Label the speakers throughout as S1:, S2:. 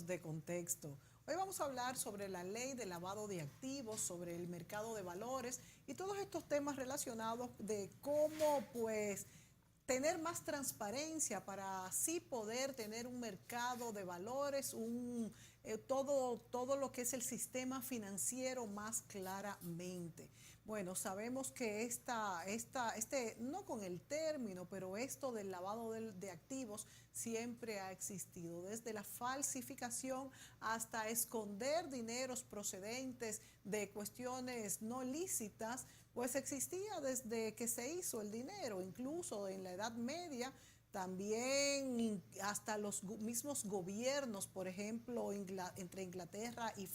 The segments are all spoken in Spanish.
S1: poquititos de contexto. Hoy vamos a hablar sobre la ley de lavado de activos, sobre el mercado de valores y todos estos temas relacionados de cómo, pues, tener más transparencia para así poder tener un mercado de valores, todo lo que es el sistema financiero más claramente. Bueno, sabemos que no con el término, pero esto del lavado de activos siempre ha existido, desde la falsificación hasta esconder dineros procedentes de cuestiones no lícitas, pues existía desde que se hizo el dinero, incluso en la Edad Media. También hasta los mismos gobiernos, por ejemplo, entre Inglaterra y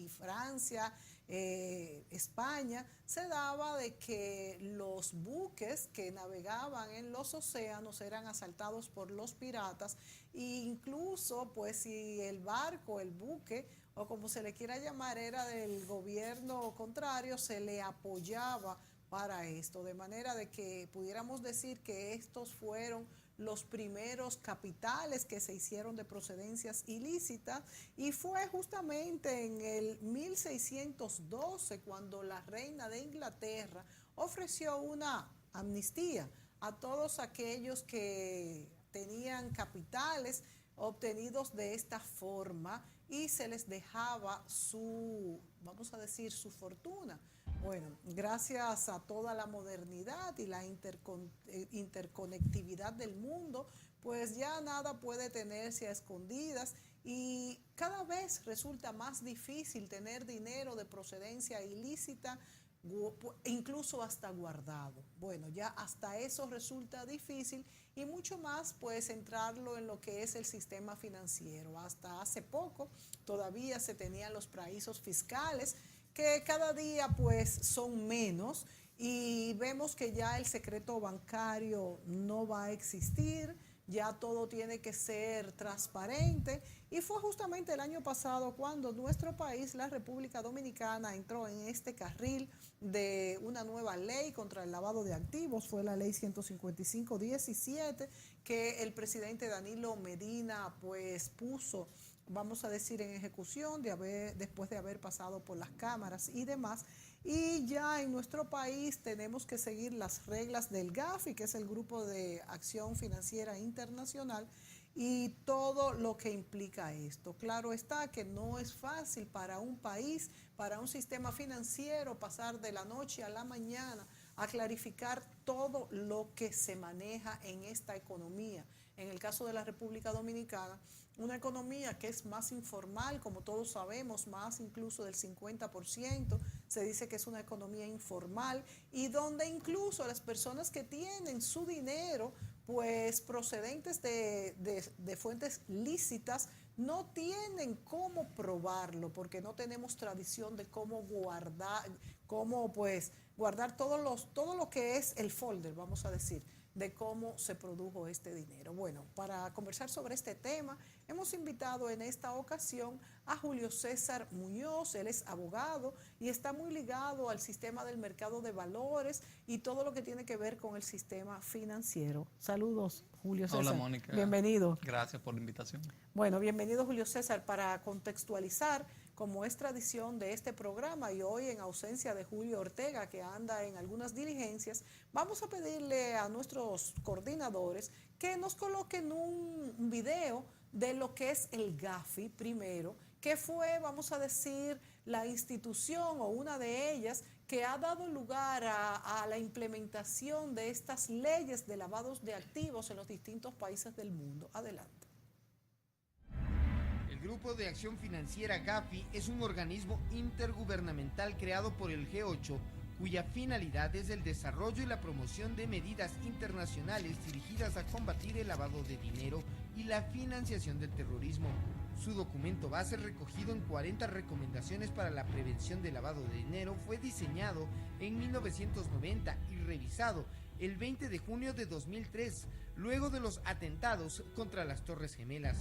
S1: Francia, España, se daba de que los buques que navegaban en los océanos eran asaltados por los piratas e incluso, pues, si el barco, el buque, o como se le quiera llamar, era del gobierno contrario, se le apoyaba para esto, de manera de que pudiéramos decir que estos fueron los primeros capitales que se hicieron de procedencias ilícitas, y fue justamente en el 1612 cuando la reina de Inglaterra ofreció una amnistía a todos aquellos que tenían capitales obtenidos de esta forma y se les dejaba vamos a decir, su fortuna. Bueno, gracias a toda la modernidad y la interconectividad del mundo, pues ya nada puede tenerse a escondidas y cada vez resulta más difícil tener dinero de procedencia ilícita, incluso hasta guardado. Bueno, ya hasta eso resulta difícil y mucho más pues entrarlo en lo que es el sistema financiero. Hasta hace poco todavía se tenían los paraísos fiscales, que cada día pues son menos, y vemos que ya el secreto bancario no va a existir, ya todo tiene que ser transparente, y fue justamente el año pasado cuando nuestro país, la República Dominicana, entró en este carril de una nueva ley contra el lavado de activos. Fue la ley 155-17 que el presidente Danilo Medina pues puso, vamos a decir, en ejecución después de haber pasado por las cámaras y demás. Y ya en nuestro país tenemos que seguir las reglas del GAFI, que es el Grupo de Acción Financiera Internacional, y todo lo que implica esto. Claro está que no es fácil para un país, para un sistema financiero, pasar de la noche a la mañana a clarificar todo lo que se maneja en esta economía. En el caso de la República Dominicana, una economía que es más informal, como todos sabemos, más incluso del 50%, se dice que es una economía informal, y donde incluso las personas que tienen su dinero, pues procedentes de fuentes lícitas, no tienen cómo probarlo, porque no tenemos tradición de cómo guardar todo lo que es el folder, vamos a decir, de cómo se produjo este dinero. Bueno, para conversar sobre este tema, hemos invitado en esta ocasión a Julio César Muñoz. Él es abogado y está muy ligado al sistema del mercado de valores y todo lo que tiene que ver con el sistema financiero. Saludos, Julio César.
S2: Hola, Mónica.
S1: Bienvenido.
S2: Gracias por la invitación.
S1: Bueno, bienvenido, Julio César. Para contextualizar, como es tradición de este programa, y hoy en ausencia de Julio Ortega, que anda en algunas diligencias, vamos a pedirle a nuestros coordinadores que nos coloquen un video de lo que es el GAFI primero, que fue, vamos a decir, la institución o una de ellas que ha dado lugar a la implementación de estas leyes de lavados de activos en los distintos países del mundo. Adelante.
S3: El Grupo de Acción Financiera GAFI es un organismo intergubernamental creado por el G8, cuya finalidad es el desarrollo y la promoción de medidas internacionales dirigidas a combatir el lavado de dinero y la financiación del terrorismo. Su documento base, recogido en 40 recomendaciones para la prevención del lavado de dinero, fue diseñado en 1990 y revisado el 20 de junio de 2003, luego de los atentados contra las Torres Gemelas.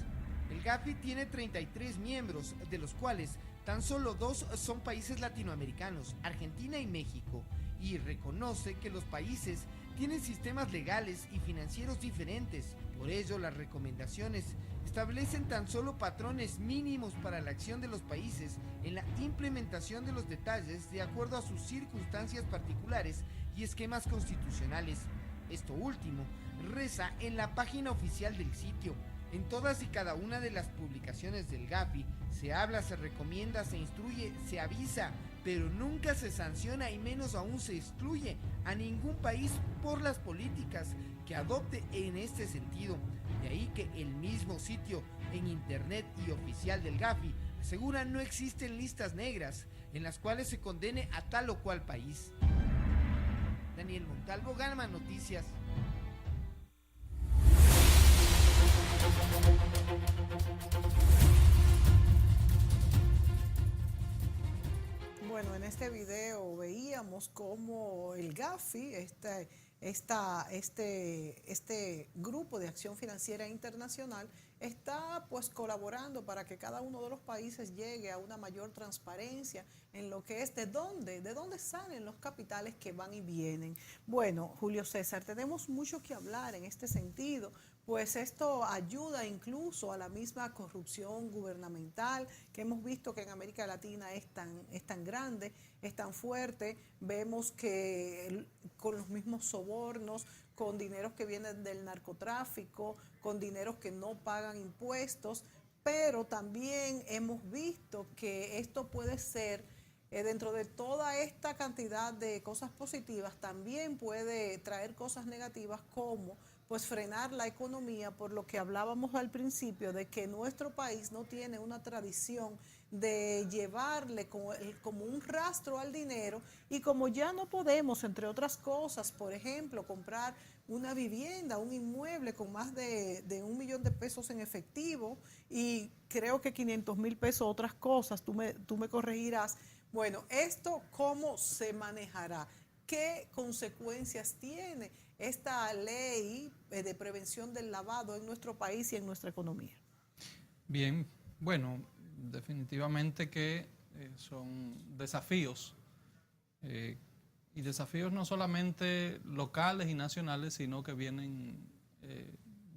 S3: El GAFI tiene 33 miembros, de los cuales tan solo 2 son países latinoamericanos, Argentina y México, y reconoce que los países tienen sistemas legales y financieros diferentes, Por ello, las recomendaciones establecen tan solo patrones mínimos para la acción de los países en la implementación de los detalles de acuerdo a sus circunstancias particulares y esquemas constitucionales. Esto último reza en la página oficial del sitio. En todas y cada una de las publicaciones del Gafi se habla, se recomienda, se instruye, se avisa, pero nunca se sanciona y menos aún se excluye a ningún país por las políticas que adopte en este sentido. De ahí que el mismo sitio en internet y oficial del Gafi asegura no existen listas negras en las cuales se condene a tal o cual país. Daniel Montalvo, Gama Noticias.
S1: Bueno, en este video veíamos cómo el Gafi, este grupo de acción financiera internacional, está pues colaborando para que cada uno de los países llegue a una mayor transparencia en lo que es de dónde salen los capitales que van y vienen. Bueno, Julio César, tenemos mucho que hablar en este sentido, pues esto ayuda incluso a la misma corrupción gubernamental que hemos visto que en América Latina es tan grande, es tan fuerte. Vemos que con los mismos sobornos, con dineros que vienen del narcotráfico, con dineros que no pagan impuestos, pero también hemos visto que esto puede ser, dentro de toda esta cantidad de cosas positivas, también puede traer cosas negativas como pues frenar la economía, por lo que hablábamos al principio de que nuestro país no tiene una tradición de llevarle como un rastro al dinero, y como ya no podemos, entre otras cosas, por ejemplo, comprar una vivienda, un inmueble con más de 1 millón de pesos en efectivo y creo que 500,000 pesos otras cosas, tú me corregirás. Bueno, ¿esto cómo se manejará? ¿Qué consecuencias tiene esta ley de prevención del lavado en nuestro país y en nuestra economía?
S2: Bien, bueno, definitivamente que son desafíos, y desafíos no solamente locales y nacionales, sino que vienen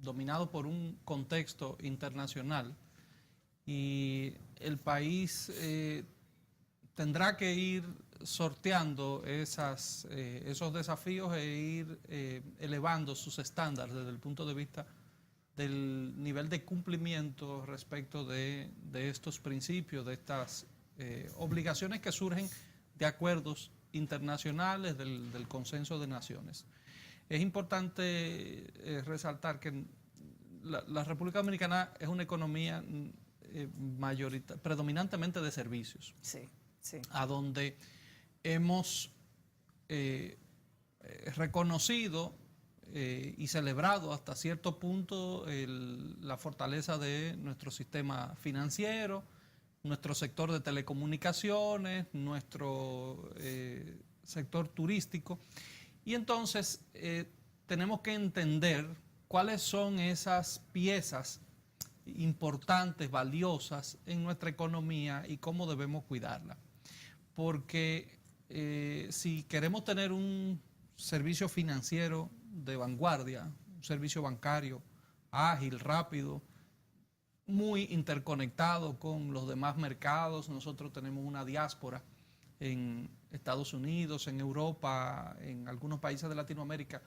S2: dominados por un contexto internacional, y el país tendrá que ir sorteando esos desafíos e ir elevando sus estándares desde el punto de vista del nivel de cumplimiento respecto de estos principios, de estas obligaciones que surgen de acuerdos internacionales del consenso de naciones. Es importante resaltar que la República Dominicana es una economía predominantemente de servicios,
S1: Sí, sí.
S2: a donde hemos reconocido y celebrado hasta cierto punto la fortaleza de nuestro sistema financiero, nuestro sector de telecomunicaciones, nuestro sector turístico. Y entonces tenemos que entender cuáles son esas piezas importantes, valiosas en nuestra economía y cómo debemos cuidarla. Porque si queremos tener un servicio financiero de vanguardia, un servicio bancario ágil, rápido, muy interconectado con los demás mercados. Nosotros tenemos una diáspora en Estados Unidos, en Europa, en algunos países de Latinoamérica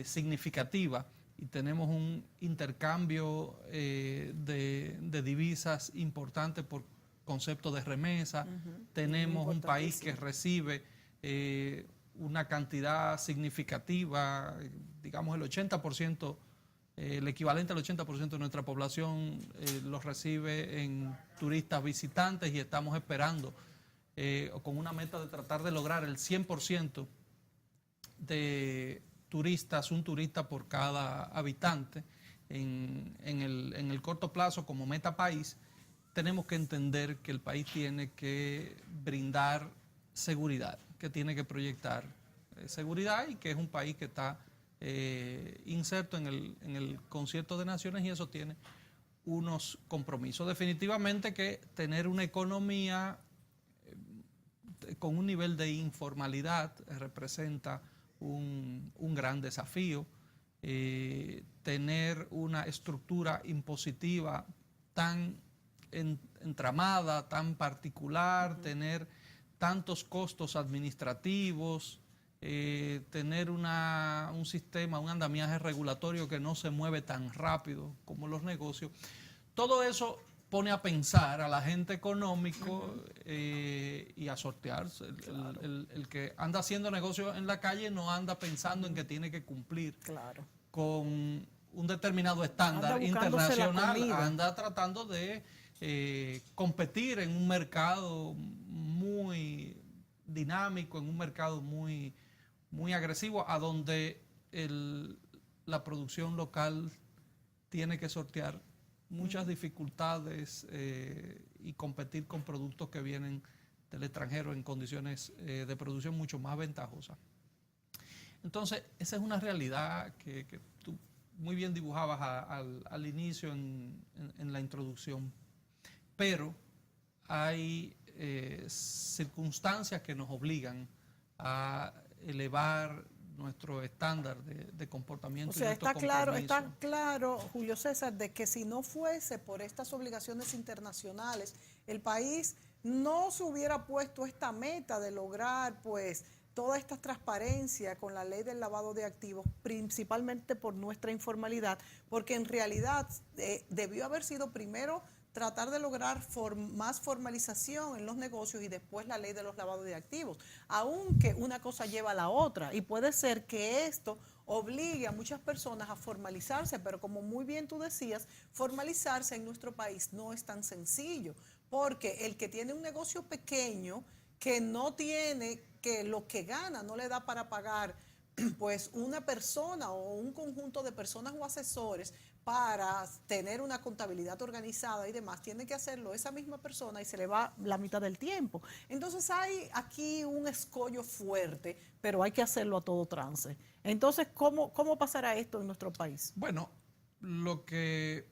S2: significativa, y tenemos un intercambio de divisas importante por concepto de remesa. Tenemos un país que recibe una cantidad significativa, digamos el 80%, el equivalente al 80% de nuestra población lo recibe en turistas visitantes, y estamos esperando con una meta de tratar de lograr el 100% de turistas, un turista por cada habitante en el corto plazo como meta país. Tenemos que entender que el país tiene que brindar seguridad, que tiene que proyectar seguridad, y que es un país que está inserto en el concierto de naciones, y eso tiene unos compromisos. Definitivamente que tener una economía con un nivel de informalidad representa un gran desafío. tener una estructura impositiva tan entramada, tan particular, tener tantos costos administrativos, tener un sistema, un andamiaje regulatorio que no se mueve tan rápido como los negocios. Todo eso pone a pensar a la gente económico y a sortearse. El que anda haciendo negocios en la calle no anda pensando en que tiene que cumplir con un determinado estándar internacional, anda tratando de competir en un mercado muy dinámico, en un mercado muy agresivo, a donde la producción local tiene que sortear muchas dificultades y competir con productos que vienen del extranjero en condiciones de producción mucho más ventajosas. Entonces, esa es una realidad que tú muy bien dibujabas al inicio en la introducción, pero hay circunstancias que nos obligan a elevar nuestro estándar de comportamiento.
S1: O sea, está claro, Julio César, de que si no fuese por estas obligaciones internacionales, el país no se hubiera puesto esta meta de lograr, pues, toda esta transparencia con la ley del lavado de activos, principalmente por nuestra informalidad, porque en realidad debió haber sido primero tratar de lograr más formalización en los negocios y después la ley de los lavados de activos, aunque una cosa lleva a la otra, y puede ser que esto obligue a muchas personas a formalizarse, pero como muy bien tú decías, formalizarse en nuestro país no es tan sencillo, porque el que tiene un negocio pequeño, que no tiene, que lo que gana no le da para pagar pues una persona o un conjunto de personas o asesores para tener una contabilidad organizada y demás, tiene que hacerlo esa misma persona y se le va la mitad del tiempo. Entonces hay aquí un escollo fuerte, pero hay que hacerlo a todo trance. Entonces, ¿cómo pasará esto en nuestro país?
S2: Bueno, lo que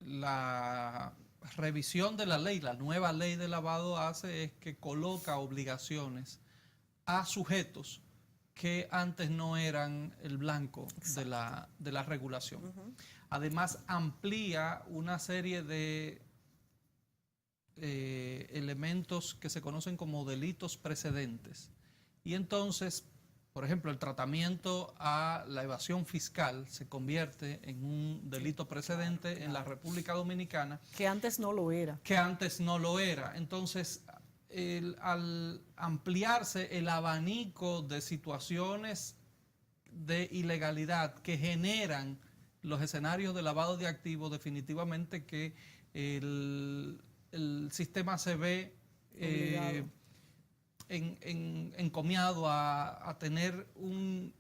S2: la revisión de la ley, la nueva ley de lavado hace es que coloca obligaciones a sujetos que antes no eran el blanco de la regulación. Además, amplía una serie de elementos que se conocen como delitos precedentes. Y entonces, por ejemplo, el tratamiento a la evasión fiscal se convierte en un delito precedente en la República Dominicana.
S1: Que antes no lo era.
S2: Que antes no lo era. Entonces, al ampliarse el abanico de situaciones de ilegalidad que generan los escenarios de lavado de activos, definitivamente que el sistema se ve encomiado a tener un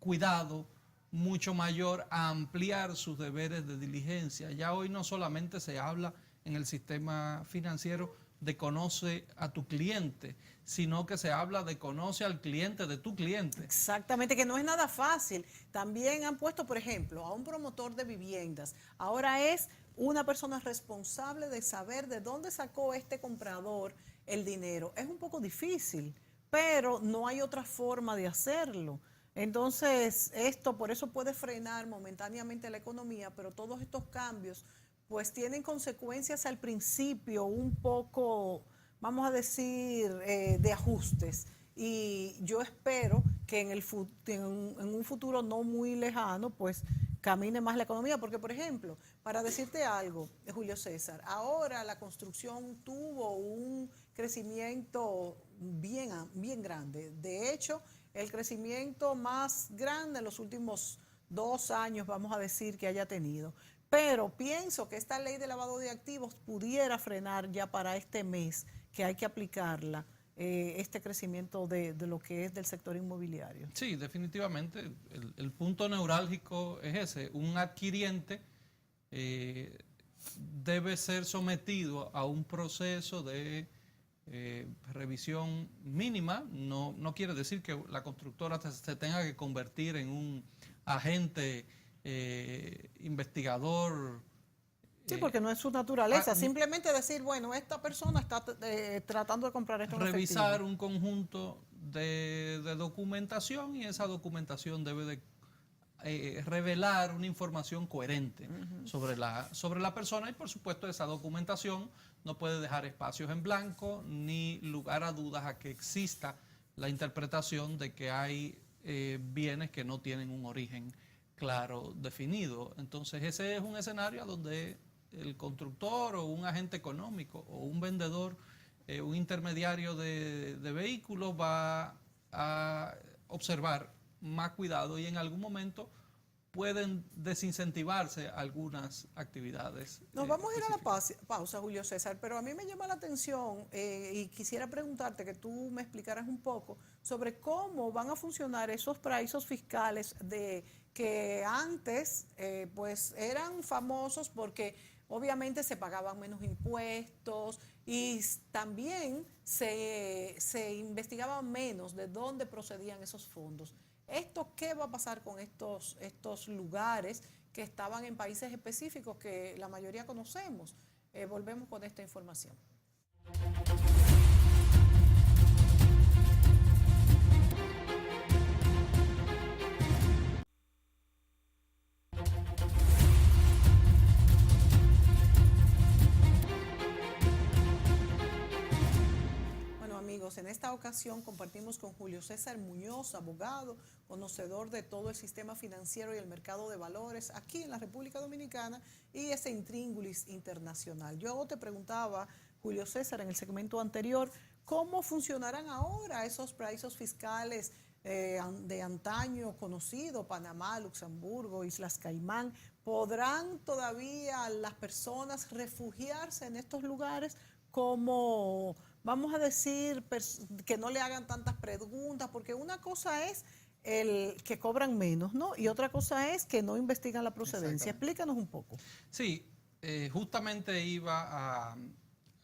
S2: cuidado mucho mayor, a ampliar sus deberes de diligencia. Ya hoy no solamente se habla en el sistema financiero de conoce a tu cliente, sino que se habla de conoce al cliente de tu cliente.
S1: Exactamente, que no es nada fácil. También han puesto, por ejemplo, a un promotor de viviendas. Ahora es una persona responsable de saber de dónde sacó este comprador el dinero. Es un poco difícil, pero no hay otra forma de hacerlo. Entonces, esto por eso puede frenar momentáneamente la economía, pero todos estos cambios pues tienen consecuencias al principio un poco, vamos a decir, de ajustes. Y yo espero que en un futuro no muy lejano, pues camine más la economía. Porque, por ejemplo, para decirte algo, Julio César, ahora la construcción tuvo un crecimiento bien grande. De hecho, el crecimiento más grande en los últimos 2 años, vamos a decir, que haya tenido. Pero pienso que esta ley de lavado de activos pudiera frenar ya para este mes, que hay que aplicarla, este crecimiento de lo que es del sector inmobiliario.
S2: Sí, definitivamente. El punto neurálgico es ese. Un adquiriente debe ser sometido a un proceso de revisión mínima. No quiere decir que la constructora se tenga que convertir en un agente investigador.
S1: Sí, porque no es su naturaleza. Simplemente decir, bueno, esta persona está tratando de comprar esto en efectivo.
S2: Revisar un conjunto de documentación, y esa documentación debe de revelar una información coherente sobre la persona, y por supuesto esa documentación no puede dejar espacios en blanco ni lugar a dudas a que exista la interpretación de que hay bienes que no tienen un origen claro definido. Entonces ese es un escenario a donde el constructor o un agente económico o un vendedor, un intermediario de vehículos va a observar más cuidado, y en algún momento pueden desincentivarse algunas actividades.
S1: Nos vamos a ir a la pausa, Julio César, pero a mí me llama la atención y quisiera preguntarte que tú me explicaras un poco sobre cómo van a funcionar esos paraísos fiscales que antes pues eran famosos porque obviamente se pagaban menos impuestos y también se investigaba menos de dónde procedían esos fondos. ¿Esto qué va a pasar con estos lugares que estaban en países específicos que la mayoría conocemos? Volvemos con esta información. En esta ocasión compartimos con Julio César Muñoz, abogado, conocedor de todo el sistema financiero y el mercado de valores aquí en la República Dominicana y ese intríngulis internacional. Yo te preguntaba, Julio César, en el segmento anterior, ¿cómo funcionarán ahora esos paraísos fiscales de antaño conocido, Panamá, Luxemburgo, Islas Caimán? ¿Podrán todavía las personas refugiarse en estos lugares como, vamos a decir, que no le hagan tantas preguntas? Porque una cosa es el que cobran menos, ¿no? Y otra cosa es que no investigan la procedencia. Explícanos un poco.
S2: Sí, justamente iba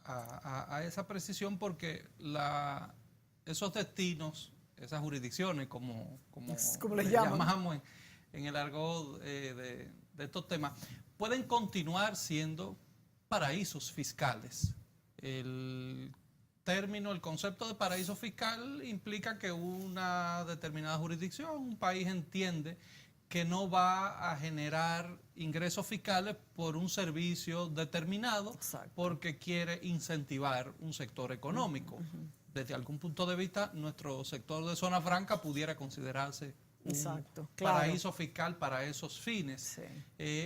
S2: a esa precisión porque esos destinos, esas jurisdicciones, como
S1: les
S2: llamamos en el argot de estos temas, pueden continuar siendo paraísos fiscales. El concepto de paraíso fiscal implica que una determinada jurisdicción, un país, entiende que no va a generar ingresos fiscales por un servicio determinado. Exacto. Porque quiere incentivar un sector económico. Desde algún punto de vista, nuestro sector de zona franca pudiera considerarse un paraíso fiscal para esos fines. Sí.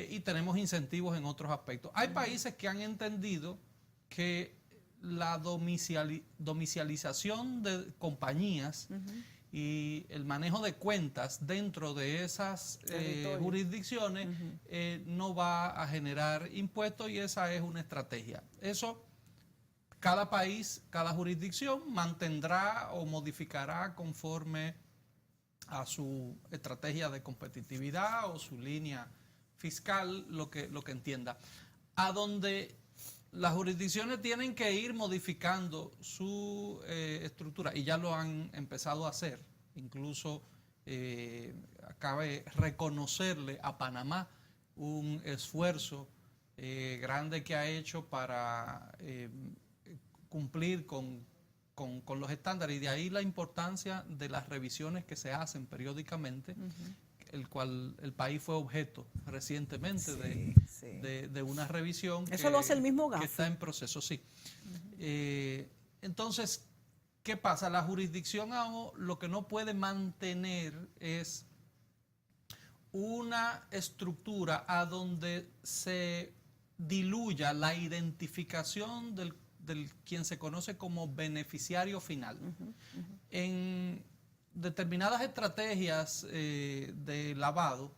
S2: Y tenemos incentivos en otros aspectos. Hay países que han entendido que la domicilización de compañías y el manejo de cuentas dentro de esas jurisdicciones no va a generar impuestos, y esa es una estrategia. Eso cada país, cada jurisdicción mantendrá o modificará conforme a su estrategia de competitividad o su línea fiscal, lo que entienda. A donde las jurisdicciones tienen que ir modificando su estructura, y ya lo han empezado a hacer. Incluso cabe reconocerle a Panamá un esfuerzo grande que ha hecho para cumplir con los estándares, y de ahí la importancia de las revisiones que se hacen periódicamente, el cual el país fue objeto recientemente de una revisión.
S1: Eso lo hace el mismo GAFI.
S2: Que está en proceso, sí. Entonces, ¿qué pasa? La jurisdicción lo que no puede mantener es una estructura a donde se diluya la identificación del quien se conoce como beneficiario final. En determinadas estrategias de lavado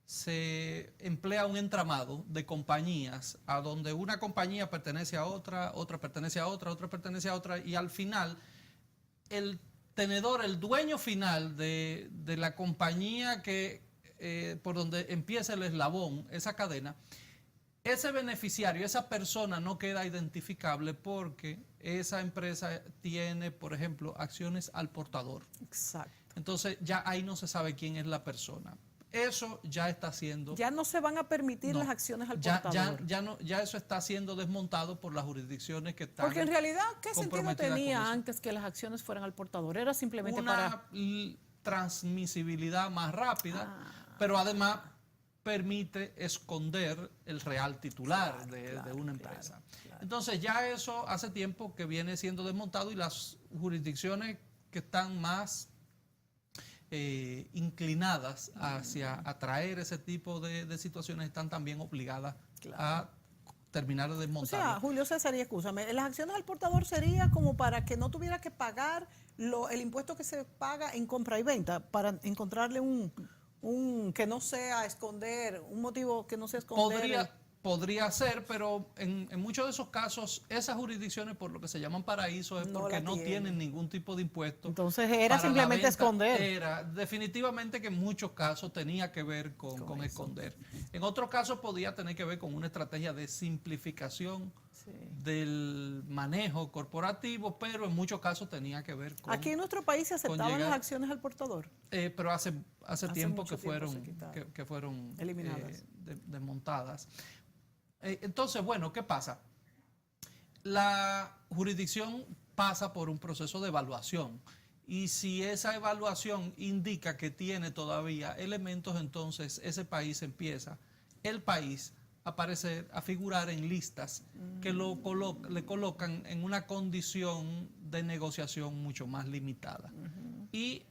S2: se emplea un entramado de compañías a donde una compañía pertenece a otra, otra pertenece a otra, otra pertenece a otra, y al final el tenedor, el dueño final de la compañía por donde empieza el eslabón, esa cadena, ese beneficiario, esa persona no queda identificable porque esa empresa tiene, por ejemplo, acciones al portador.
S1: Exacto.
S2: Entonces ya ahí no se sabe quién es la persona. Eso ya está siendo...
S1: Ya no se van a permitir las acciones al portador.
S2: Ya eso está siendo desmontado por las jurisdicciones que están...
S1: Porque en realidad, ¿qué sentido tenía antes que las acciones fueran al portador? Era simplemente
S2: una transmisibilidad más rápida. pero además permite esconder el real titular de una empresa. Entonces ya eso hace tiempo que viene siendo desmontado y las jurisdicciones que están más inclinadas hacia atraer ese tipo de situaciones están también obligadas a terminar de desmontarlo.
S1: O sea, Julio César, y escúchame, las acciones al portador sería como para que no tuviera que pagar el impuesto que se paga en compra y venta, para encontrarle un que no sea esconder, un motivo que no sea esconder.
S2: Podría ser, pero en muchos de esos casos, esas jurisdicciones, por lo que se llaman paraísos, es porque no tienen ningún tipo de impuesto.
S1: Entonces era simplemente esconder.
S2: Era definitivamente que en muchos casos tenía que ver con esconder. En otros casos podía tener que ver con una estrategia de simplificación del manejo corporativo, pero en muchos casos tenía que ver con...
S1: Aquí en nuestro país se aceptaban las acciones al portador.
S2: Pero hace tiempo que fueron
S1: eliminadas,
S2: desmontadas. Entonces, bueno, ¿qué pasa? La jurisdicción pasa por un proceso de evaluación y si esa evaluación indica que tiene todavía elementos, entonces ese país empieza, el país, a aparecer, a figurar en listas que le colocan en una condición de negociación mucho más limitada. Y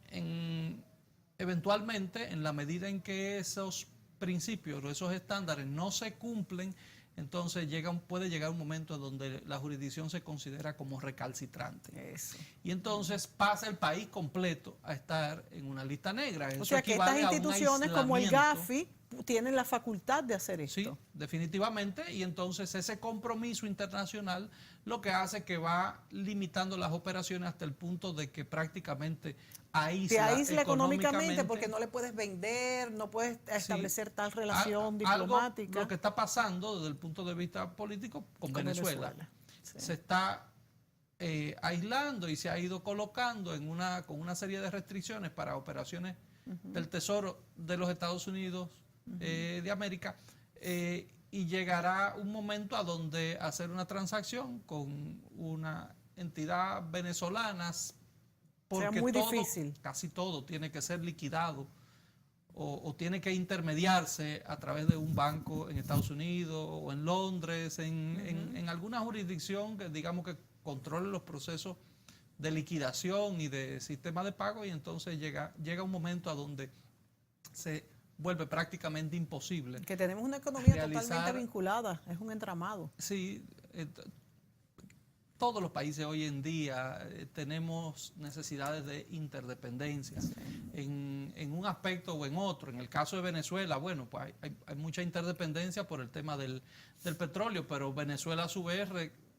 S2: eventualmente, en la medida en que esos principios o esos estándares no se cumplen, entonces puede llegar un momento donde la jurisdicción se considera como recalcitrante.
S1: Eso.
S2: Y entonces pasa el país completo a estar en una lista negra.
S1: O sea que estas instituciones como el GAFI tienen la facultad de hacer esto.
S2: Sí, definitivamente. Y entonces ese compromiso internacional lo que hace que va limitando las operaciones hasta el punto de que prácticamente
S1: te aísla económicamente porque no le puedes vender, no puedes establecer tal relación diplomática.
S2: Lo que está pasando desde el punto de vista político con Venezuela. Sí. Se está aislando y se ha ido colocando con una serie de restricciones para operaciones del Tesoro de los Estados Unidos de América, y llegará un momento a donde hacer una transacción con una entidad venezolana, porque
S1: muy difícil.
S2: Casi todo tiene que ser liquidado o tiene que intermediarse a través de un banco en Estados Unidos o en Londres, en alguna jurisdicción que digamos que controle los procesos de liquidación y de sistema de pago, y entonces llega un momento a donde se vuelve prácticamente imposible.
S1: Que tenemos una economía totalmente vinculada, es un entramado.
S2: Sí, todos los países hoy en día tenemos necesidades de interdependencia en un aspecto o en otro. En el caso de Venezuela, bueno, pues hay mucha interdependencia por el tema del petróleo, pero Venezuela a su vez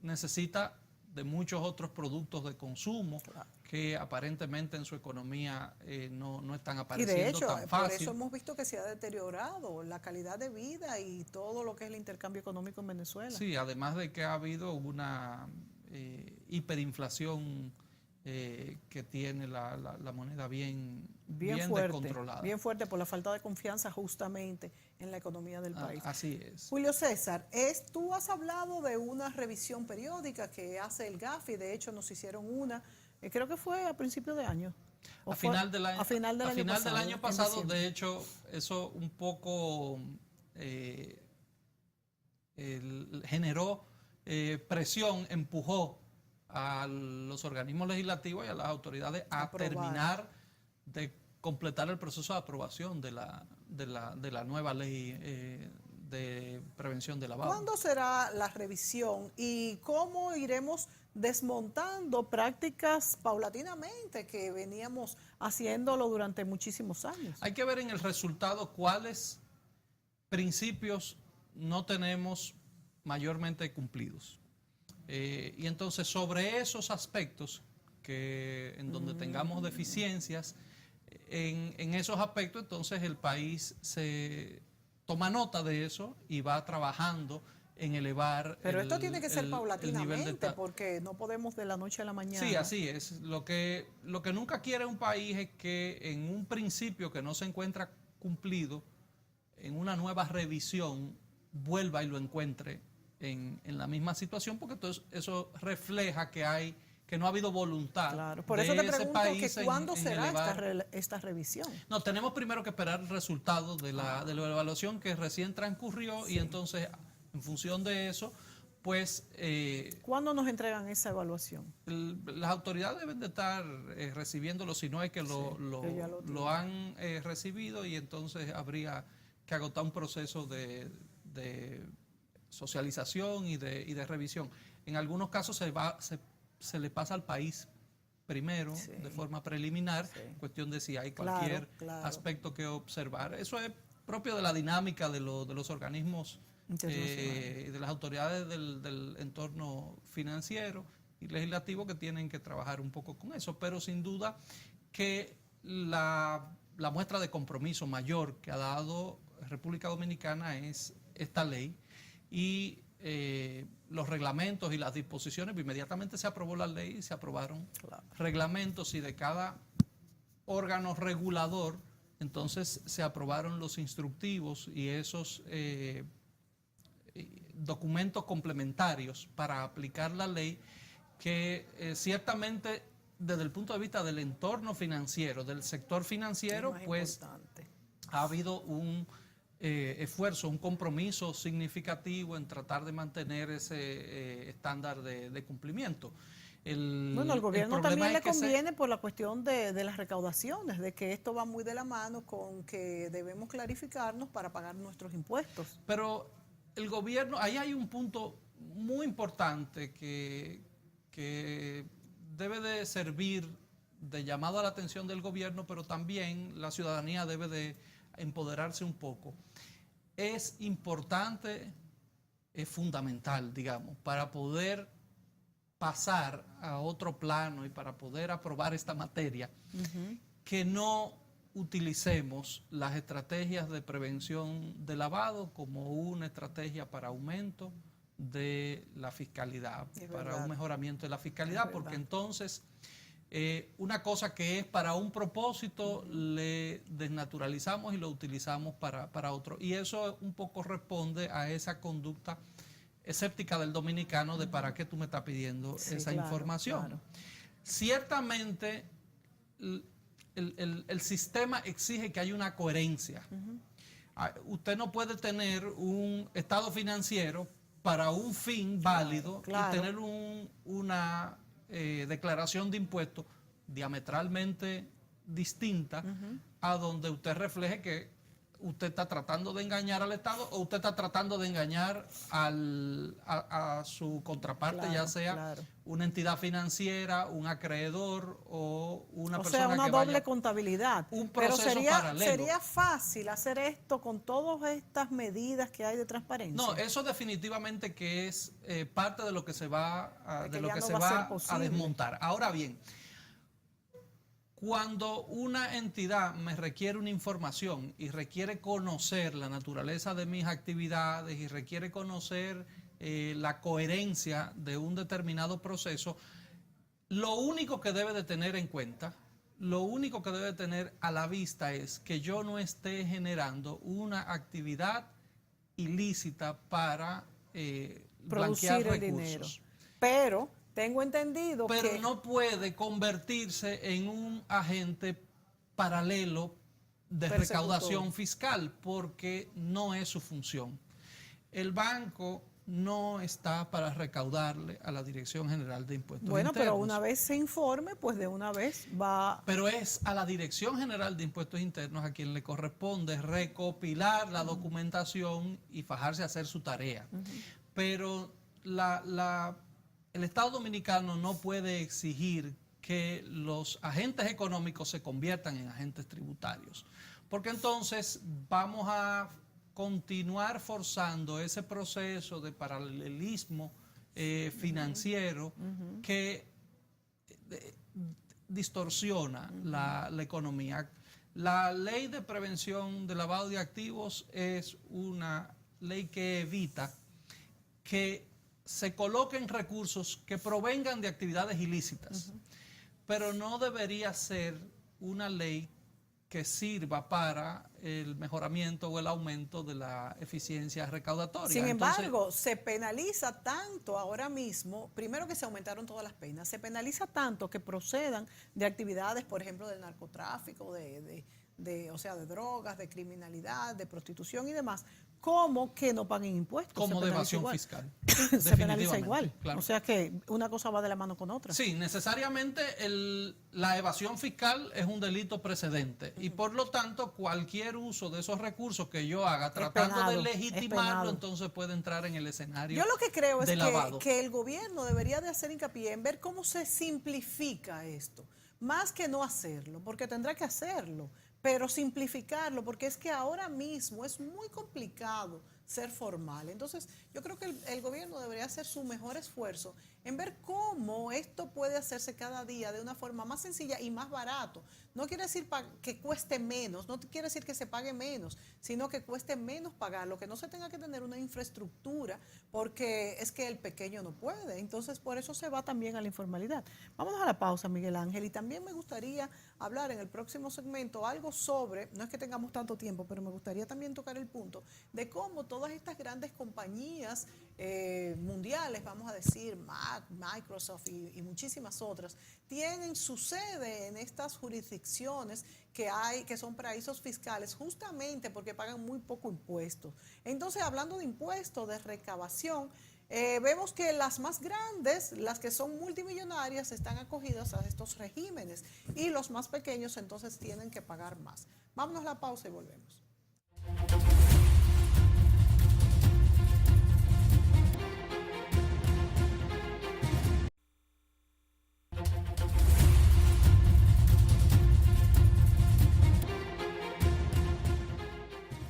S2: necesita de muchos otros productos de consumo que aparentemente en su economía no están apareciendo tan fácil.
S1: Por eso hemos visto que se ha deteriorado la calidad de vida y todo lo que es el intercambio económico en Venezuela.
S2: Sí, además de que ha habido una hiperinflación que tiene la moneda bien
S1: fuerte,
S2: descontrolada.
S1: Bien fuerte por la falta de confianza justamente en la economía del país.
S2: Así es.
S1: Julio César, tú has hablado de una revisión periódica que hace el GAFI, de hecho nos hicieron una, creo que fue a principio de año.
S2: A final del año pasado, de hecho, eso un poco generó presión, empujó a los organismos legislativos y a las autoridades a terminar de completar el proceso de aprobación de la nueva ley de prevención de lavado.
S1: ¿Cuándo será la revisión y cómo iremos desmontando prácticas paulatinamente que veníamos haciéndolo durante muchísimos años?
S2: Hay que ver en el resultado cuáles principios no tenemos mayormente cumplidos. Y entonces sobre esos aspectos en donde tengamos deficiencias, en esos aspectos entonces el país se toma nota de eso y va trabajando en elevar.
S1: Pero esto tiene que ser paulatinamente porque no podemos de la noche a la mañana.
S2: Sí, así es. Lo que nunca quiere un país es que en un principio que no se encuentra cumplido, en una nueva revisión vuelva y lo encuentre en la misma situación, porque entonces eso refleja que hay que no ha habido voluntad.
S1: Claro, por
S2: de
S1: eso te
S2: ese
S1: pregunto
S2: país
S1: que cuándo
S2: en
S1: será
S2: elevar.
S1: esta revisión.
S2: No, tenemos primero que esperar el resultado de la evaluación que recién transcurrió y entonces, en función de eso, pues
S1: ¿Cuándo nos entregan esa evaluación?
S2: las autoridades deben de estar recibiéndolo, si no es que
S1: que ya lo
S2: lo han recibido, y entonces habría que agotar un proceso de socialización y de revisión. En algunos casos se le pasa al país primero, de forma preliminar, cuestión de si hay cualquier aspecto que observar. Eso es propio de la dinámica de los organismos de las autoridades del entorno financiero y legislativo, que tienen que trabajar un poco con eso, pero sin duda que la muestra de compromiso mayor que ha dado República Dominicana es esta ley, y los reglamentos y las disposiciones. Inmediatamente se aprobó la ley y se aprobaron reglamentos, y de cada órgano regulador entonces se aprobaron los instructivos y esos documentos complementarios para aplicar la ley, que ciertamente desde el punto de vista del entorno financiero, del sector financiero, pues ha habido un esfuerzo, un compromiso significativo en tratar de mantener ese estándar de cumplimiento.
S1: Al gobierno también le conviene por la cuestión de las recaudaciones, de que esto va muy de la mano con que debemos clarificarnos para pagar nuestros impuestos.
S2: Pero el gobierno, ahí hay un punto muy importante que debe de servir de llamado a la atención del gobierno, pero también la ciudadanía debe de empoderarse un poco. Es importante, es fundamental, digamos, para poder pasar a otro plano y para poder aprobar esta materia, que no utilicemos las estrategias de prevención de lavado como una estrategia para aumento de la fiscalidad, para un mejoramiento de la fiscalidad, porque entonces una cosa que es para un propósito le desnaturalizamos y lo utilizamos para otro, y eso un poco responde a esa conducta escéptica del dominicano de para qué tú me estás pidiendo esa información. Ciertamente el sistema exige que haya una coherencia. Usted no puede tener un estado financiero para un fin válido y tener una declaración de impuestos diametralmente distinta, a donde usted refleje que usted está tratando de engañar al Estado o usted está tratando de engañar a su contraparte, ya sea una entidad financiera, un acreedor o una persona que vaya.
S1: O sea, una doble contabilidad.
S2: Un proceso paralelo.
S1: ¿Sería fácil hacer esto con todas estas medidas que hay de transparencia?
S2: No, eso definitivamente que es parte de lo que se va a desmontar. Ahora bien, cuando una entidad me requiere una información y requiere conocer la naturaleza de mis actividades y requiere conocer la coherencia de un determinado proceso, lo único que debe de tener en cuenta, lo único que debe de tener a la vista es que yo no esté generando una actividad ilícita para blanquear recursos. Dinero.
S1: Pero tengo entendido
S2: que no puede convertirse en un agente paralelo de recaudación fiscal, porque no es su función. El banco no está para recaudarle a la Dirección General de Impuestos Internos.
S1: Pero una vez se informe, pues de una vez va.
S2: Pero es a la Dirección General de Impuestos Internos a quien le corresponde recopilar la documentación y fajarse a hacer su tarea. Pero el Estado Dominicano no puede exigir que los agentes económicos se conviertan en agentes tributarios, porque entonces vamos a continuar forzando ese proceso de paralelismo financiero que distorsiona la economía. La ley de prevención del lavado de activos es una ley que evita que se coloquen recursos que provengan de actividades ilícitas, pero no debería ser una ley que sirva para el mejoramiento o el aumento de la eficiencia recaudatoria.
S1: Sin embargo, se penaliza tanto ahora mismo, primero que se aumentaron todas las penas, se penaliza tanto que procedan de actividades, por ejemplo, del narcotráfico, de drogas, de criminalidad, de prostitución y demás, como que no paguen impuestos.
S2: Como de evasión fiscal.
S1: Se penaliza igual.
S2: Claro.
S1: O sea que una cosa va de la mano con otra.
S2: Sí, necesariamente la evasión fiscal es un delito precedente y por lo tanto cualquier uso de esos recursos que yo haga tratando de legitimarlo, entonces puede entrar en el escenario.
S1: Yo lo que creo es
S2: lavado.
S1: que el gobierno debería de hacer hincapié en ver cómo se simplifica esto, más que no hacerlo, porque tendrá que hacerlo, pero simplificarlo, porque es que ahora mismo es muy complicado ser formal. Entonces, yo creo que el gobierno debería hacer su mejor esfuerzo en ver cómo esto puede hacerse cada día de una forma más sencilla y más barato. No quiere decir que cueste menos, no quiere decir que se pague menos, sino que cueste menos pagarlo, que no se tenga que tener una infraestructura, porque es que el pequeño no puede. Entonces, por eso se va también a la informalidad. Vámonos a la pausa, Miguel Ángel, y también me gustaría hablar en el próximo segmento algo sobre, no es que tengamos tanto tiempo, pero me gustaría también tocar el punto de cómo todas estas grandes compañías mundiales, vamos a decir, Microsoft y muchísimas otras, tienen su sede en estas jurisdicciones que son paraísos fiscales, justamente porque pagan muy poco impuestos. Entonces, hablando de impuestos, de recabación, vemos que las más grandes, las que son multimillonarias, están acogidas a estos regímenes y los más pequeños entonces tienen que pagar más. Vámonos a la pausa y volvemos.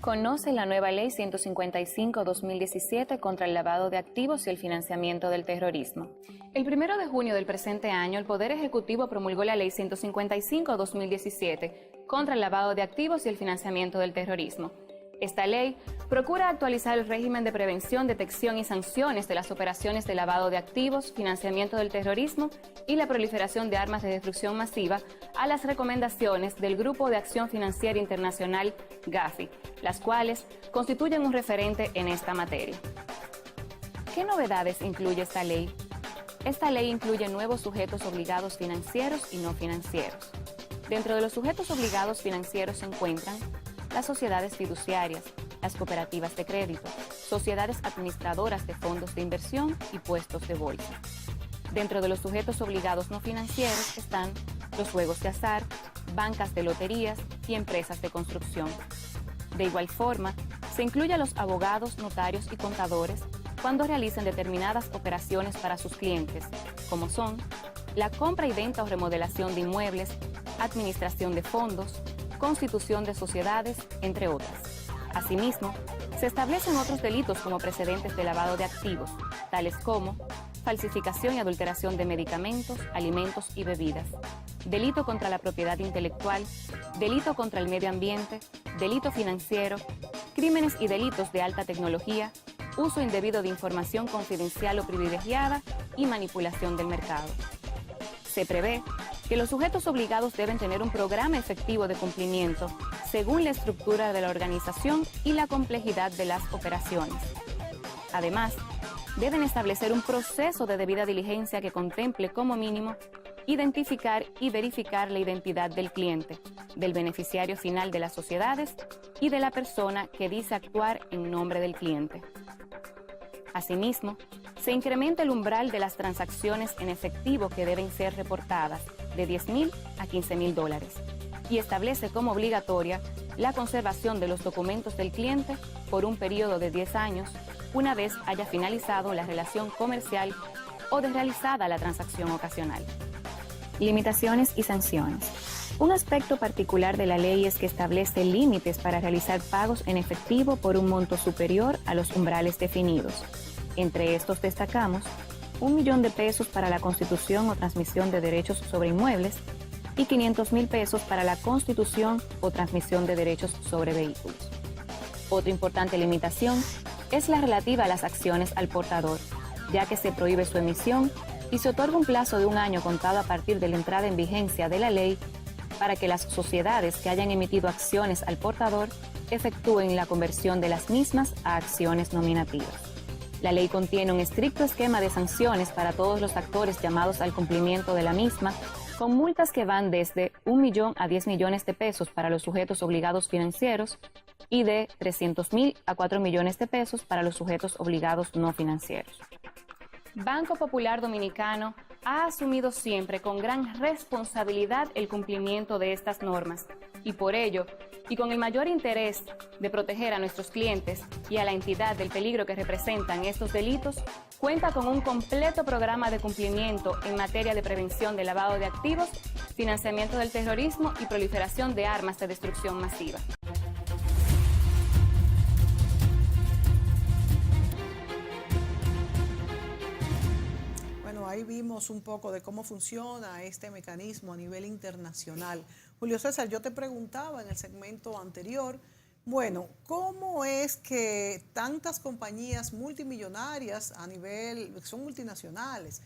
S4: Conoce la nueva Ley 155/2017 contra el lavado de activos y el financiamiento del terrorismo. El 1 de junio del presente año, el Poder Ejecutivo promulgó la Ley 155/2017 contra el lavado de activos y el financiamiento del terrorismo. Esta ley procura actualizar el régimen de prevención, detección y sanciones de las operaciones de lavado de activos, financiamiento del terrorismo y la proliferación de armas de destrucción masiva a las recomendaciones del Grupo de Acción Financiera Internacional, GAFI, las cuales constituyen un referente en esta materia. ¿Qué novedades incluye esta ley? Esta ley incluye nuevos sujetos obligados financieros y no financieros. Dentro de los sujetos obligados financieros se encuentran las sociedades fiduciarias, las cooperativas de crédito, sociedades administradoras de fondos de inversión y puestos de bolsa. Dentro de los sujetos obligados no financieros están los juegos de azar, bancas de loterías y empresas de construcción. De igual forma, se incluye a los abogados, notarios y contadores cuando realicen determinadas operaciones para sus clientes, como son la compra y venta o remodelación de inmuebles, administración de fondos, constitución de sociedades, entre otras. Asimismo, se establecen otros delitos como precedentes de lavado de activos, tales como falsificación y adulteración de medicamentos, alimentos y bebidas, delito contra la propiedad intelectual, delito contra el medio ambiente, delito financiero, crímenes y delitos de alta tecnología, uso indebido de información confidencial o privilegiada y manipulación del mercado. Se prevé que los sujetos obligados deben tener un programa efectivo de cumplimiento según la estructura de la organización y la complejidad de las operaciones. Además, deben establecer un proceso de debida diligencia que contemple como mínimo identificar y verificar la identidad del cliente, del beneficiario final de las sociedades y de la persona que dice actuar en nombre del cliente. Asimismo, se incrementa el umbral de las transacciones en efectivo que deben ser reportadas de $10,000 a $15,000 y establece como obligatoria la conservación de los documentos del cliente por un periodo de 10 años una vez haya finalizado la relación comercial o desrealizada la transacción ocasional. Limitaciones y sanciones. Un aspecto particular de la ley es que establece límites para realizar pagos en efectivo por un monto superior a los umbrales definidos. Entre estos destacamos $1 millón para la constitución o transmisión de derechos sobre inmuebles y $500,000 para la constitución o transmisión de derechos sobre vehículos. Otra importante limitación es la relativa a las acciones al portador, ya que se prohíbe su emisión y se otorga un plazo de 1 año contado a partir de la entrada en vigencia de la ley para que las sociedades que hayan emitido acciones al portador efectúen la conversión de las mismas a acciones nominativas. La ley contiene un estricto esquema de sanciones para todos los actores llamados al cumplimiento de la misma, con multas que van desde 1 millón a 10 millones de pesos para los sujetos obligados financieros y de 300.000 a 4 millones de pesos para los sujetos obligados no financieros. Banco Popular Dominicano ha asumido siempre con gran responsabilidad el cumplimiento de estas normas y por ello, y con el mayor interés de proteger a nuestros clientes y a la entidad del peligro que representan estos delitos, cuenta con un completo programa de cumplimiento en materia de prevención de lavado de activos, financiamiento del terrorismo y proliferación de armas de destrucción masiva.
S1: Ahí vimos un poco de cómo funciona este mecanismo a nivel internacional. Julio César, yo te preguntaba en el segmento anterior, bueno, ¿cómo es que tantas compañías multimillonarias a nivel, son multinacionales,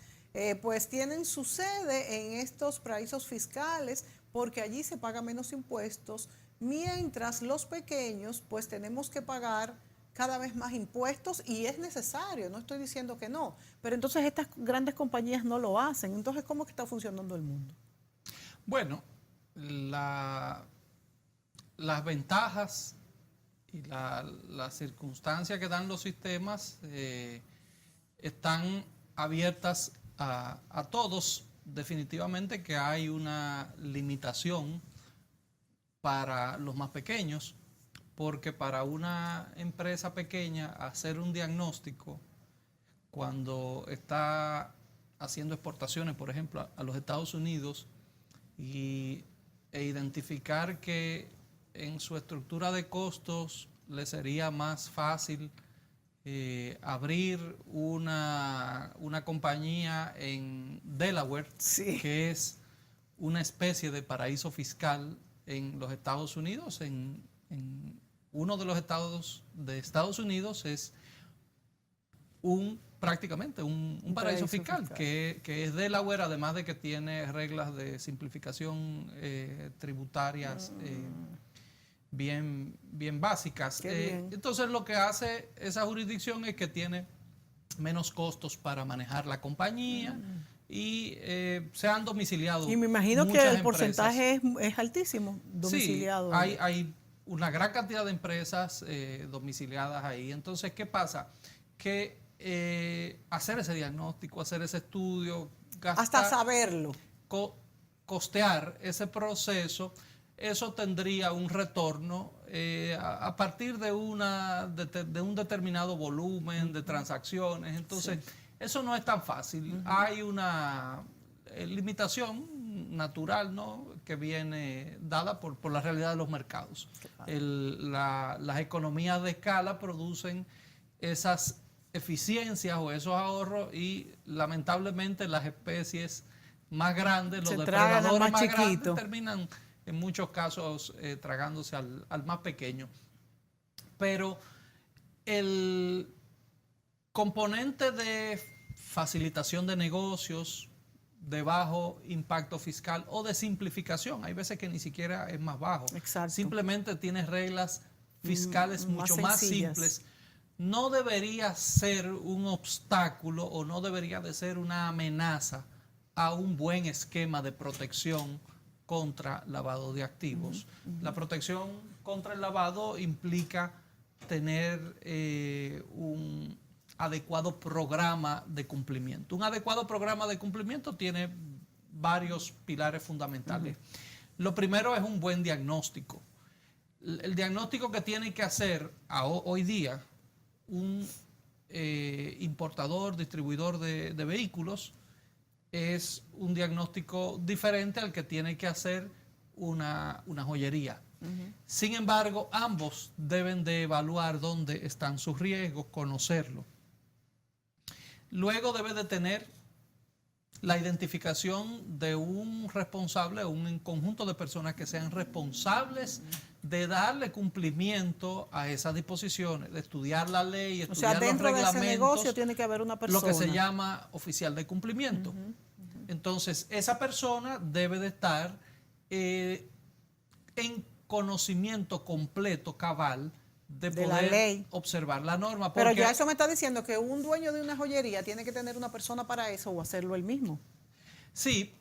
S1: pues tienen su sede en estos paraísos fiscales porque allí se paga menos impuestos, mientras los pequeños pues tenemos que pagar cada vez más impuestos y es necesario, no estoy diciendo que no, pero entonces estas grandes compañías no lo hacen. Entonces, ¿cómo es que está funcionando el mundo?
S2: Bueno, las ventajas y las circunstancias que dan los sistemas están abiertas a todos. Definitivamente que hay una limitación para los más pequeños, porque para una empresa pequeña hacer un diagnóstico cuando está haciendo exportaciones, por ejemplo, a los Estados Unidos e identificar que en su estructura de costos le sería más fácil abrir una compañía en Delaware,
S1: sí,
S2: que es una especie de paraíso fiscal en los Estados Unidos. En uno de los estados de Estados Unidos es prácticamente un paraíso fiscal. Que es Delaware, además de que tiene reglas de simplificación tributarias bien básicas. Entonces lo que hace esa jurisdicción es que tiene menos costos para manejar la compañía y se han domiciliado.
S1: Y me imagino que el porcentaje es altísimo domiciliado.
S2: Sí, hay una gran cantidad de empresas domiciliadas ahí. Entonces, ¿qué pasa? Que hacer ese diagnóstico, hacer ese estudio, gastar,
S1: hasta saberlo,
S2: costear ese proceso, eso tendría un retorno a partir de un determinado volumen de transacciones. Entonces, sí, eso no es tan fácil. Hay una limitación natural, ¿no?, que viene dada por la realidad de los mercados. Las economías de escala producen esas eficiencias o esos ahorros y lamentablemente las especies más grandes, los depredadores más grandes, terminan en muchos casos tragándose al más pequeño. Pero el componente de facilitación de negocios, de bajo impacto fiscal o de simplificación, hay veces que ni siquiera es más bajo.
S1: Exacto.
S2: Simplemente tienes reglas fiscales mucho más simples. No debería ser un obstáculo o no debería de ser una amenaza a un buen esquema de protección contra lavado de activos. La protección contra el lavado implica tener un adecuado programa de cumplimiento. Un adecuado programa de cumplimiento tiene varios pilares fundamentales. Lo primero es un buen diagnóstico. El diagnóstico que tiene que hacer hoy día un importador, distribuidor de vehículos es un diagnóstico diferente al que tiene que hacer una joyería. Sin embargo, ambos deben de evaluar dónde están sus riesgos, conocerlo. Luego debe de tener la identificación de un responsable o un conjunto de personas que sean responsables de darle cumplimiento a esas disposiciones, de estudiar la ley, estudiar los reglamentos.
S1: Dentro de ese negocio tiene que haber una persona.
S2: Lo que se llama oficial de cumplimiento. Entonces, esa persona debe de estar en conocimiento completo, cabal, de
S1: De la
S2: poder
S1: ley.
S2: observar la norma.
S1: Pero
S2: porque-
S1: ya eso me está diciendo que un dueño de una joyería tiene que tener una persona para eso o hacerlo él mismo.
S2: Sí,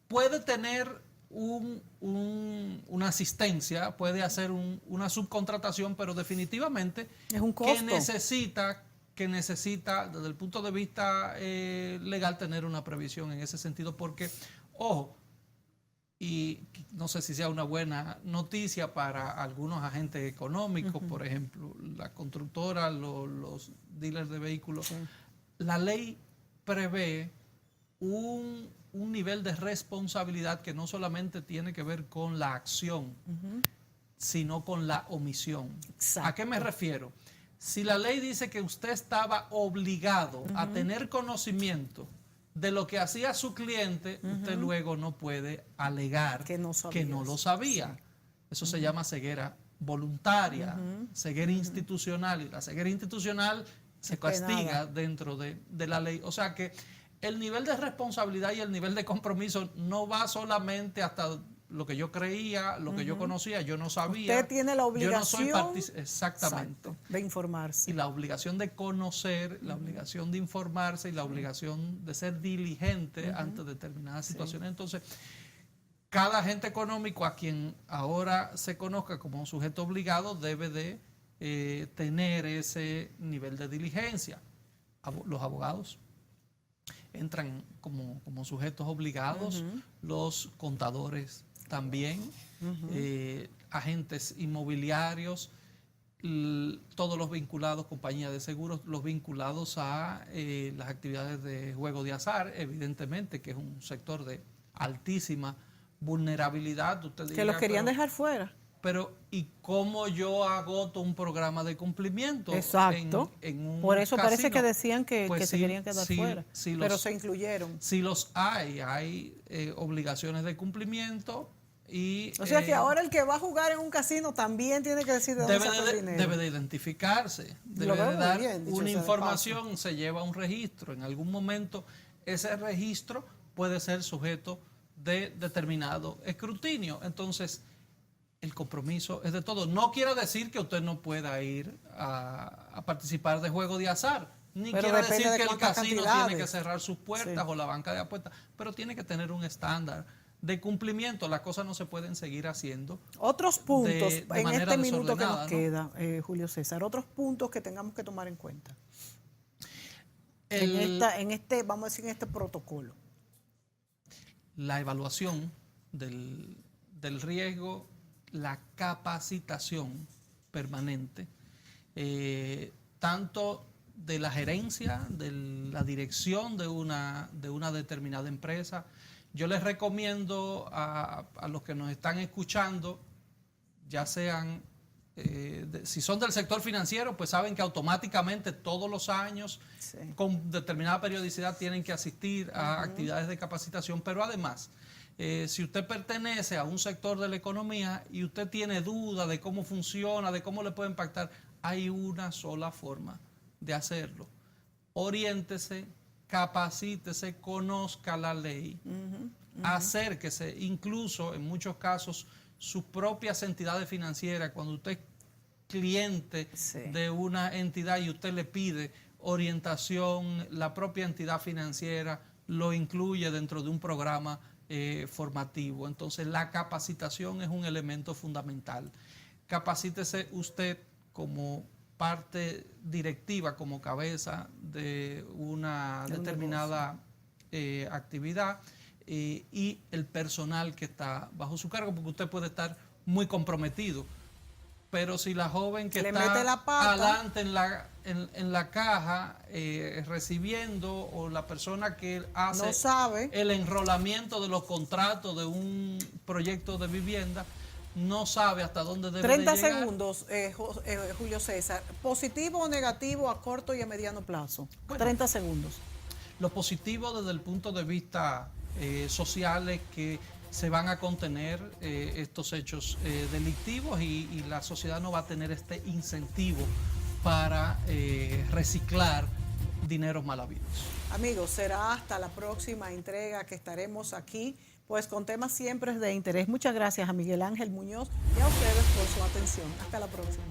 S2: puede tener una asistencia, puede hacer una subcontratación, pero definitivamente
S1: Es un costo.
S2: que necesita desde el punto de vista legal tener una previsión en ese sentido, porque, ojo, y no sé si sea una buena noticia para algunos agentes económicos, por ejemplo, la constructora, los dealers de vehículos, la ley prevé un nivel de responsabilidad que no solamente tiene que ver con la acción, sino con la omisión.
S1: Exacto.
S2: ¿A qué me refiero? Si la ley dice que usted estaba obligado a tener conocimiento de lo que hacía su cliente, usted luego no puede alegar
S1: Que no
S2: lo sabía. Eso se llama ceguera voluntaria, ceguera institucional, y la ceguera institucional se
S1: Es
S2: castiga
S1: penada.
S2: dentro de la ley. O sea que el nivel de responsabilidad y el nivel de compromiso no va solamente hasta lo que yo creía, lo que yo conocía, yo no sabía.
S1: Usted tiene la
S2: Yo no soy
S1: obligación
S2: exactamente.
S1: exacto, de informarse.
S2: Y la obligación de conocer, la obligación de informarse y la obligación de ser diligente ante determinadas situaciones. Entonces, cada agente económico a quien ahora se conozca como un sujeto obligado debe de tener ese nivel de diligencia. Los abogados entran como sujetos obligados, los contadores también, agentes inmobiliarios, todos los vinculados, compañías de seguros, los vinculados a las actividades de juego de azar, evidentemente, que es un sector de altísima vulnerabilidad. Usted
S1: Que
S2: dirá,
S1: los querían dejar fuera.
S2: Pero, ¿y cómo yo agoto un programa de cumplimiento?
S1: Exacto.
S2: En un
S1: Por eso parece
S2: casino?
S1: que decían que
S2: Pues
S1: se
S2: sí,
S1: querían quedar
S2: sí,
S1: fuera.
S2: sí
S1: Pero
S2: los-
S1: se incluyeron.
S2: Si los hay obligaciones de cumplimiento y...
S1: O sea que ahora el que va a jugar en un casino también tiene que decir de dónde
S2: debe
S1: sacó el dinero.
S2: debe de identificarse,
S1: Lo
S2: debe
S1: veo
S2: de
S1: muy
S2: dar
S1: bien, dicho
S2: una
S1: sea de
S2: información, se lleva un registro. En algún momento ese registro puede ser sujeto de determinado escrutinio. Entonces, el compromiso es de todo. No quiere decir que usted no pueda ir a participar de juego de azar, ni
S1: Pero
S2: quiere
S1: depende
S2: decir
S1: de
S2: que el
S1: cuántas
S2: casino
S1: cantidades.
S2: tiene que cerrar sus puertas
S1: Sí.
S2: o la banca de apuestas, pero tiene que tener un estándar de cumplimiento. Las cosas no se pueden seguir haciendo.
S1: Otros puntos
S2: de
S1: en
S2: manera
S1: este minuto que
S2: desordenada,
S1: nos
S2: ¿no?
S1: queda, Julio César, otros puntos que tengamos que tomar en cuenta
S2: El-
S1: en este, vamos a decir, en este protocolo.
S2: La evaluación del riesgo, la capacitación permanente, tanto de la gerencia, de la dirección de una determinada empresa. Yo les recomiendo a los que nos están escuchando, ya sean, si son del sector financiero, pues saben que automáticamente todos los años,
S1: Sí.
S2: con determinada periodicidad, tienen que asistir a actividades de capacitación, pero además, si usted pertenece a un sector de la economía y usted tiene duda de cómo funciona, de cómo le puede impactar, hay una sola forma de hacerlo. Oriéntese, capacítese, conozca la ley, acérquese, incluso en muchos casos sus propias entidades financieras, cuando usted es cliente
S1: Sí.
S2: de una entidad y usted le pide orientación, la propia entidad financiera lo incluye dentro de un programa formativo. Entonces la capacitación es un elemento fundamental. Capacítese usted como parte directiva, como cabeza de una determinada actividad y el personal que está bajo su cargo, porque usted puede estar muy comprometido. Pero si la joven que
S1: Le
S2: está
S1: mete la pata.
S2: adelante en la caja recibiendo, o la persona que hace
S1: No sabe.
S2: el enrolamiento de los contratos de un proyecto de vivienda, no sabe hasta dónde debe
S1: 30
S2: de llegar.
S1: segundos, Julio César. ¿Positivo o negativo a corto y a mediano plazo?
S2: Bueno.
S1: 30 segundos.
S2: Lo positivo desde el punto de vista social es que se van a contener estos hechos delictivos y la sociedad no va a tener este incentivo para reciclar dineros mal habidos.
S1: Amigos, será hasta la próxima entrega que estaremos aquí, pues con temas siempre de interés. Muchas gracias a Miguel Ángel Muñoz y a ustedes por su atención. Hasta la próxima.